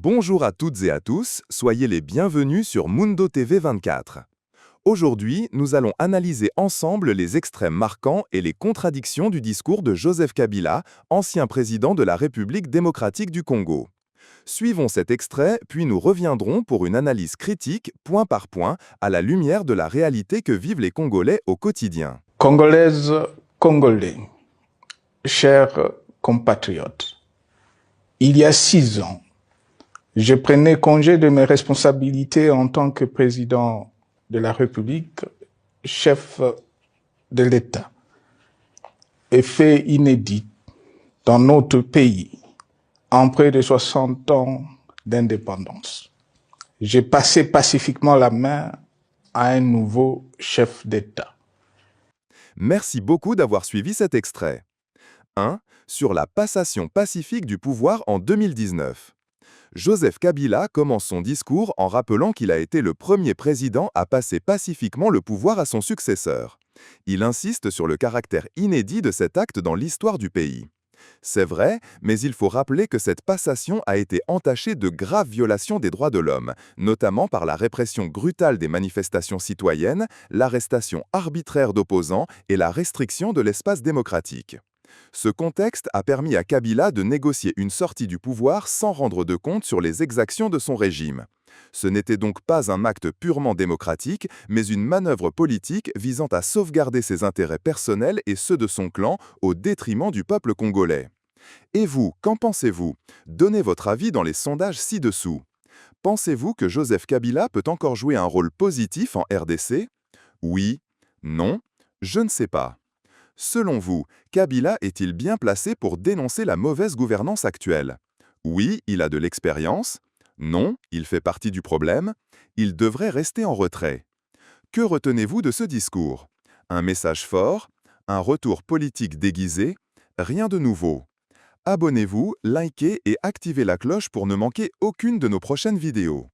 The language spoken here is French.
Bonjour à toutes et à tous, soyez les bienvenus sur Mundo TV 24. Aujourd'hui, nous allons analyser ensemble les extraits marquants et les contradictions du discours de Joseph Kabila, ancien président de la République démocratique du Congo. Suivons cet extrait, puis nous reviendrons pour une analyse critique, point par point, à la lumière de la réalité que vivent les Congolais au quotidien. Congolaises, Congolais, chers compatriotes, il y a 6 ans, je prenais congé de mes responsabilités en tant que président de la République, chef de l'État. Et fait inédit dans notre pays, en près de 60 ans d'indépendance. J'ai passé pacifiquement la main à un nouveau chef d'État. Merci beaucoup d'avoir suivi cet extrait. 1. Sur la passation pacifique du pouvoir en 2019. Joseph Kabila commence son discours en rappelant qu'il a été le premier président à passer pacifiquement le pouvoir à son successeur. Il insiste sur le caractère inédit de cet acte dans l'histoire du pays. C'est vrai, mais il faut rappeler que cette passation a été entachée de graves violations des droits de l'homme, notamment par la répression brutale des manifestations citoyennes, l'arrestation arbitraire d'opposants et la restriction de l'espace démocratique. Ce contexte a permis à Kabila de négocier une sortie du pouvoir sans rendre de compte sur les exactions de son régime. Ce n'était donc pas un acte purement démocratique, mais une manœuvre politique visant à sauvegarder ses intérêts personnels et ceux de son clan au détriment du peuple congolais. Et vous, qu'en pensez-vous? Donnez votre avis dans les sondages ci-dessous. Pensez-vous que Joseph Kabila peut encore jouer un rôle positif en RDC? Oui? Non? Je ne sais pas. Selon vous, Kabila est-il bien placé pour dénoncer la mauvaise gouvernance actuelle? Oui, il a de l'expérience. Non, il fait partie du problème. Il devrait rester en retrait. Que retenez-vous de ce discours? Un message fort? Un retour politique déguisé? Rien de nouveau. Abonnez-vous, likez et activez la cloche pour ne manquer aucune de nos prochaines vidéos.